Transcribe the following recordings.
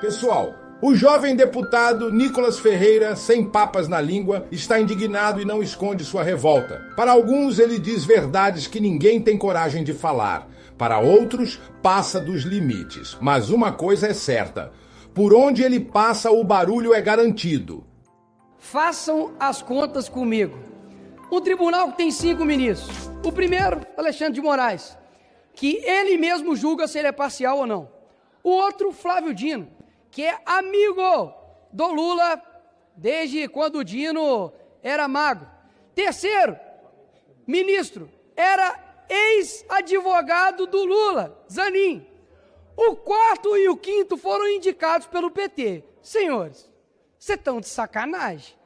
Pessoal, o jovem deputado Nicolas Ferreira, sem papas na língua, está indignado e não esconde sua revolta. Para alguns, ele diz verdades que ninguém tem coragem de falar. Para outros, passa dos limites. Mas uma coisa é certa: por onde ele passa, o barulho é garantido. Façam as contas comigo. Um tribunal que tem 5 ministros. O primeiro, Alexandre de Moraes, que ele mesmo julga se ele é parcial ou não. O outro, Flávio Dino, que é amigo do Lula desde quando o Dino era mago. Terceiro, ministro, era ex-advogado do Lula, Zanin. O quarto e o quinto foram indicados pelo PT. Senhores, vocês estão de sacanagem.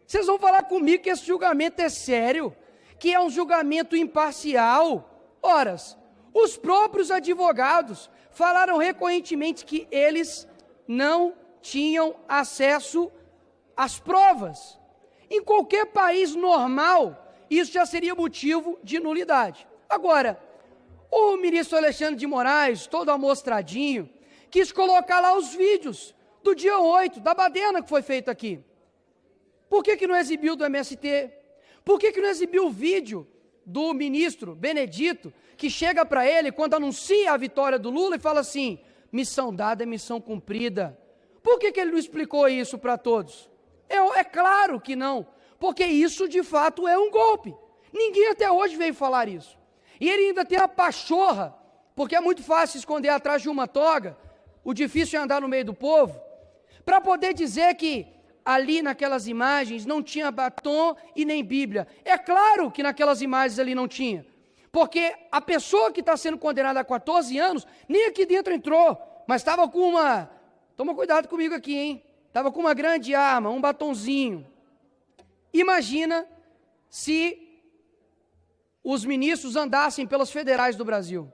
Vocês vão falar comigo que esse julgamento é sério, que é um julgamento imparcial? Ora, os próprios advogados falaram recorrentemente que eles não tinham acesso às provas. Em qualquer país normal, isso já seria motivo de nulidade. Agora, o ministro Alexandre de Moraes, todo amostradinho, quis colocar lá os vídeos do dia 8, da baderna que foi feita aqui. Por que não exibiu do MST? Por que não exibiu o vídeo do ministro Benedito, que chega para ele quando anuncia a vitória do Lula e fala assim: missão dada é missão cumprida? Por que ele não explicou isso para todos? É claro que não, porque isso de fato é um golpe. Ninguém até hoje veio falar isso. E ele ainda tem a pachorra, porque é muito fácil esconder atrás de uma toga, o difícil é andar no meio do povo, para poder dizer que ali naquelas imagens não tinha batom e nem Bíblia. É claro que naquelas imagens ali não tinha, porque a pessoa que está sendo condenada a 14 anos, nem aqui dentro entrou, mas estava com uma, toma cuidado comigo aqui, hein? Estava com uma grande arma, um batonzinho. Imagina se os ministros andassem pelas federais do Brasil.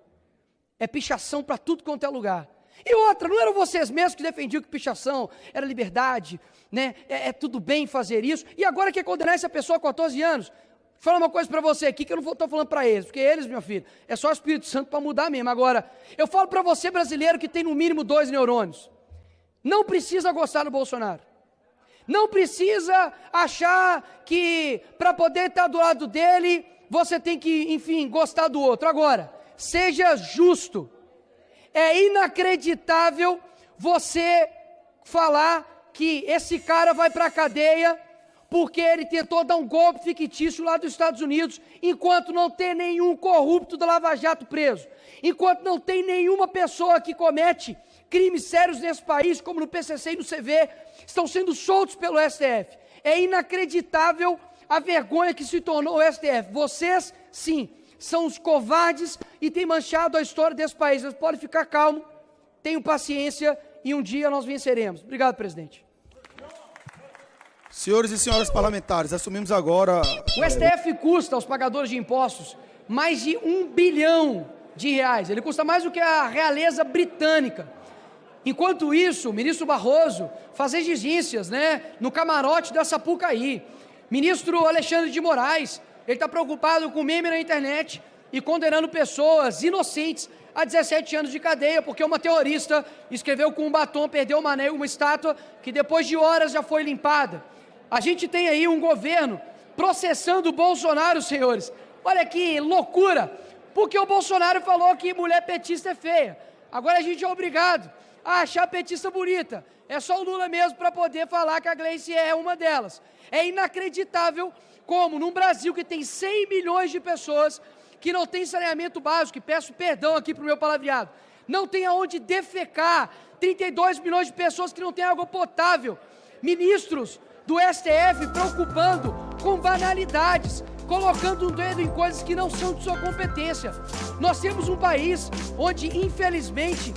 É pichação para tudo quanto é lugar. E outra, não eram vocês mesmos que defendiam que pichação era liberdade, né? É tudo bem fazer isso, e agora quer condenar essa pessoa a 14 anos? Vou falar uma coisa para você aqui que eu não estou falando para eles, porque eles, meu filho, é só o Espírito Santo para mudar mesmo. Agora, eu falo para você, brasileiro, que tem no mínimo 2 neurônios, não precisa gostar do Bolsonaro, não precisa achar que para poder estar do lado dele, você tem que, enfim, gostar do outro. Agora, seja justo. É inacreditável você falar que esse cara vai para a cadeia porque ele tentou dar um golpe fictício lá dos Estados Unidos, enquanto não tem nenhum corrupto da Lava Jato preso, enquanto não tem nenhuma pessoa que comete crimes sérios nesse país, como no PCC e no CV, estão sendo soltos pelo STF. É inacreditável a vergonha que se tornou o STF. Vocês, sim, são os covardes e têm manchado a história desse país. Mas pode ficar calmo, tenham paciência e um dia nós venceremos. Obrigado, presidente. Senhores e senhoras parlamentares, assumimos agora... O STF custa aos pagadores de impostos mais de R$1 bilhão. Ele custa mais do que a realeza britânica. Enquanto isso, o ministro Barroso faz exigências, no camarote da Sapucaí. Ministro Alexandre de Moraes, ele está preocupado com meme na internet e condenando pessoas inocentes a 17 anos de cadeia, porque uma terrorista escreveu com um batom, perdeu uma estátua, que depois de horas já foi limpada. A gente tem aí um governo processando o Bolsonaro, senhores. Olha que loucura, porque o Bolsonaro falou que mulher petista é feia. Agora a gente é obrigado a achar a petista bonita. É só o Lula mesmo para poder falar que a Gleice é uma delas. É inacreditável como num Brasil que tem 100 milhões de pessoas que não tem saneamento básico, e peço perdão aqui para o meu palavreado, não tem aonde defecar, 32 milhões de pessoas que não têm água potável, ministros do STF preocupando com banalidades, colocando um dedo em coisas que não são de sua competência. Nós temos um país onde, infelizmente,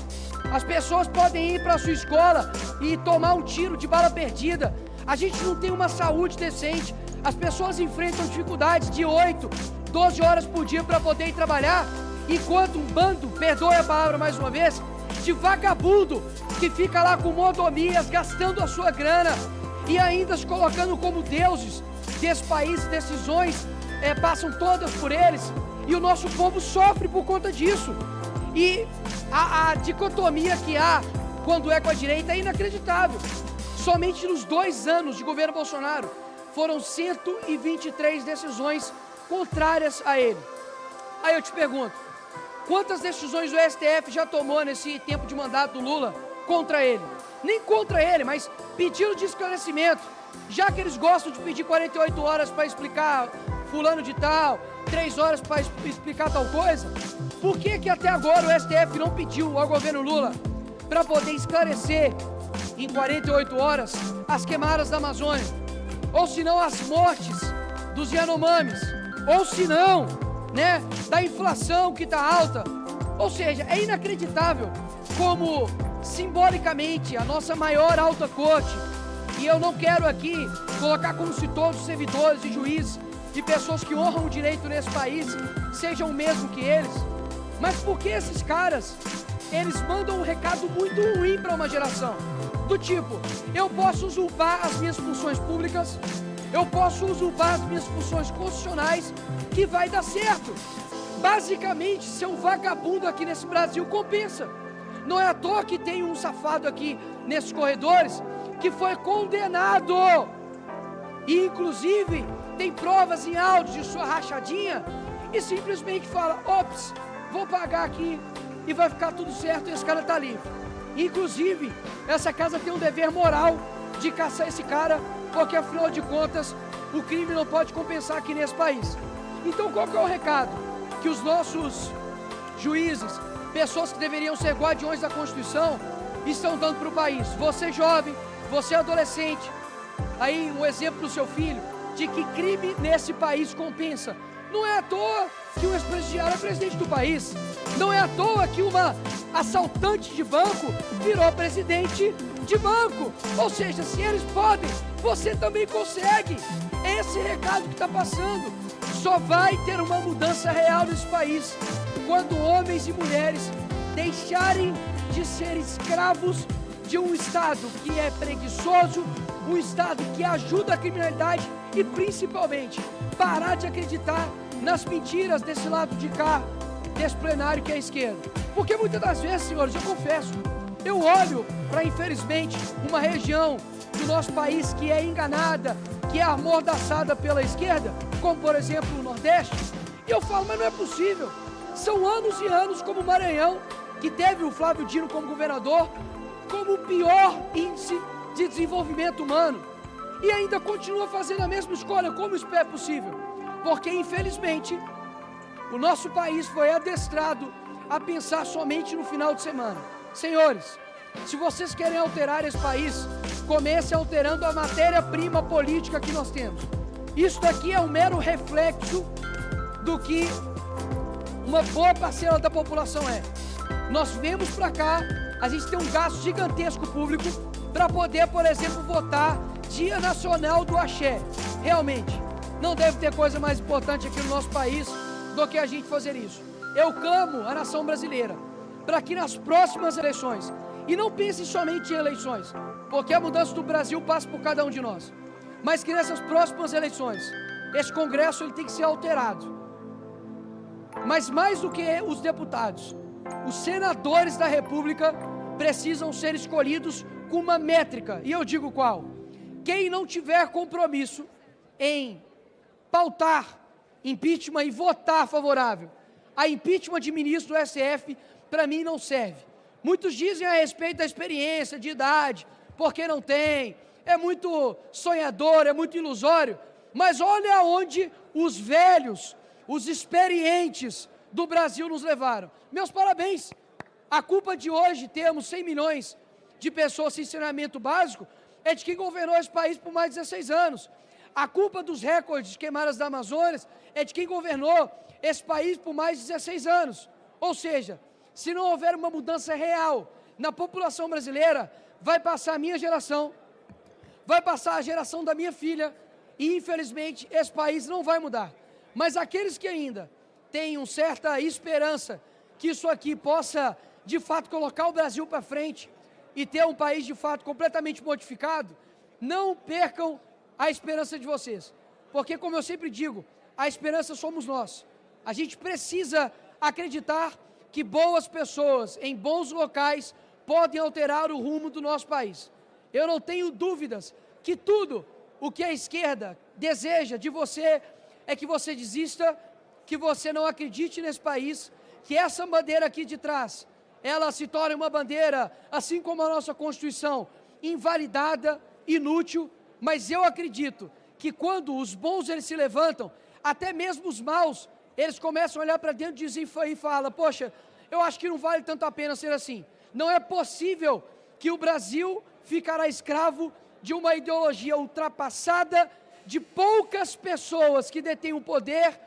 as pessoas podem ir para a sua escola e tomar um tiro de bala perdida. A gente não tem uma saúde decente. As pessoas enfrentam dificuldades de 8, 12 horas por dia para poder ir trabalhar, enquanto um bando, perdoe a palavra mais uma vez, de vagabundo que fica lá com mordomias, gastando a sua grana e ainda se colocando como deuses desse país, decisões passam todas por eles, e o nosso povo sofre por conta disso. E a dicotomia que há quando é com a direita, é inacreditável. Somente nos 2 anos de governo Bolsonaro, foram 123 decisões contrárias a ele. Aí eu te pergunto, quantas decisões o STF já tomou nesse tempo de mandato do Lula contra ele? Nem contra ele, mas pedido de esclarecimento. Já que eles gostam de pedir 48 horas para explicar fulano de tal, 3 horas para explicar tal coisa, por que até agora o STF não pediu ao governo Lula para poder esclarecer em 48 horas as queimadas da Amazônia, ou se não as mortes dos Yanomamis, ou se não, né, da inflação que está alta? Ou seja, é inacreditável como simbolicamente a nossa maior alta corte, e eu não quero aqui colocar como se todos os servidores e juízes e pessoas que honram o direito nesse país sejam o mesmo que eles, mas porque esses caras, eles mandam um recado muito ruim para uma geração, do tipo, eu posso usurpar as minhas funções públicas, eu posso usurpar as minhas funções constitucionais, que vai dar certo. Basicamente, ser um vagabundo aqui nesse Brasil compensa. Não é à toa que tem um safado aqui nesses corredores que foi condenado e inclusive tem provas em áudio de sua rachadinha e simplesmente fala, ops, vou pagar aqui e vai ficar tudo certo e esse cara tá livre. Inclusive, essa casa tem um dever moral de caçar esse cara, porque afinal de contas, o crime não pode compensar aqui nesse país. Então qual que é o recado que os nossos juízes, pessoas que deveriam ser guardiões da Constituição, estão dando para o país? Você jovem, você adolescente, aí um exemplo do seu filho, de que crime nesse país compensa. Não é à toa que o ex-presidiário é presidente do país. Não é à toa que uma assaltante de banco virou presidente de banco. Ou seja, se eles podem, você também consegue. Esse recado que está passando. Só vai ter uma mudança real nesse país quando homens e mulheres deixarem de ser escravos de um Estado que é preguiçoso, um Estado que ajuda a criminalidade e principalmente parar de acreditar nas mentiras desse lado de cá, desse plenário que é a esquerda. Porque muitas das vezes, senhores, eu confesso, eu olho para, infelizmente, uma região do nosso país que é enganada, que é amordaçada pela esquerda, como por exemplo o Nordeste, e eu falo, mas não é possível. São anos e anos como o Maranhão, que teve o Flávio Dino como governador, como o pior índice de desenvolvimento humano, e ainda continua fazendo a mesma escolha. Como isso é possível? Porque infelizmente o nosso país foi adestrado a pensar somente no final de semana. Senhores, se vocês querem alterar esse país, comece alterando a matéria-prima política que nós temos. Isso daqui é um mero reflexo do que uma boa parcela da população é. Nós viemos para cá, a gente tem um gasto gigantesco público para poder, por exemplo, votar Dia Nacional do Axé. Realmente, não deve ter coisa mais importante aqui no nosso país do que a gente fazer isso. Eu clamo a nação brasileira para que nas próximas eleições, e não pense somente em eleições, porque a mudança do Brasil passa por cada um de nós, mas que nessas próximas eleições, esse Congresso ele tem que ser alterado. Mas mais do que os deputados, os senadores da República precisam ser escolhidos com uma métrica, e eu digo qual? Quem não tiver compromisso em pautar impeachment e votar favorável a impeachment de ministro do STF, para mim não serve. Muitos dizem a respeito da experiência, de idade, porque não tem, é muito sonhador, é muito ilusório, mas olha aonde os velhos, os experientes do Brasil nos levaram. Meus parabéns! A culpa de hoje termos 100 milhões de pessoas sem saneamento básico é de quem governou esse país por mais de 16 anos. A culpa dos recordes de queimadas da Amazônia é de quem governou esse país por mais de 16 anos. Ou seja, se não houver uma mudança real na população brasileira, vai passar a minha geração, vai passar a geração da minha filha, e infelizmente esse país não vai mudar. Mas aqueles que ainda têm uma certa esperança que isso aqui possa, de fato, colocar o Brasil para frente e ter um país, de fato, completamente modificado, não percam a esperança de vocês. Porque, como eu sempre digo, a esperança somos nós. A gente precisa acreditar que boas pessoas em bons locais podem alterar o rumo do nosso país. Eu não tenho dúvidas que tudo o que a esquerda deseja de você é que você desista, que você não acredite nesse país, que essa bandeira aqui de trás, ela se torne uma bandeira, assim como a nossa Constituição, invalidada, inútil, mas eu acredito que quando os bons eles se levantam, até mesmo os maus, eles começam a olhar para dentro e falam, poxa, eu acho que não vale tanto a pena ser assim. Não é possível que o Brasil ficará escravo de uma ideologia ultrapassada, de poucas pessoas que detêm o poder,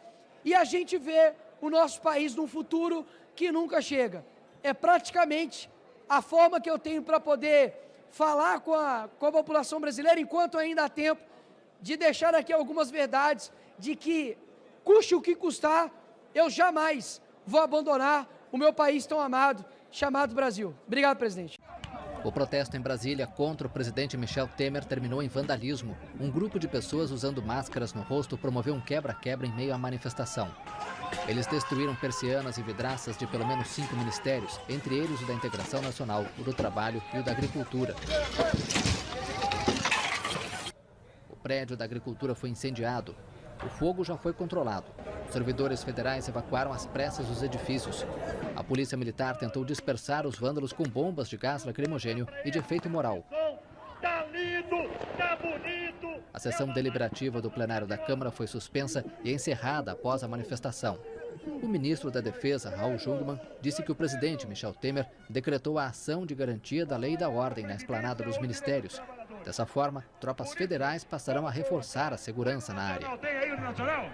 e a gente vê o nosso país num futuro que nunca chega. É praticamente a forma que eu tenho para poder falar com a população brasileira, enquanto ainda há tempo, de deixar aqui algumas verdades, de que, custe o que custar, eu jamais vou abandonar o meu país tão amado, chamado Brasil. Obrigado, presidente. O protesto em Brasília contra o presidente Michel Temer terminou em vandalismo. Um grupo de pessoas usando máscaras no rosto promoveu um quebra-quebra em meio à manifestação. Eles destruíram persianas e vidraças de pelo menos 5 ministérios, entre eles o da Integração Nacional, o do Trabalho e o da Agricultura. O prédio da Agricultura foi incendiado. O fogo já foi controlado. Os servidores federais evacuaram às pressas os edifícios. A polícia militar tentou dispersar os vândalos com bombas de gás lacrimogênio e de efeito moral. Tá lindo, tá bonito. A sessão deliberativa do plenário da Câmara foi suspensa e encerrada após a manifestação. O ministro da Defesa, Raul Jungmann, disse que o presidente Michel Temer decretou a ação de garantia da lei e da ordem na esplanada dos ministérios. Dessa forma, tropas federais passarão a reforçar a segurança na área. Tem aí o Nacional?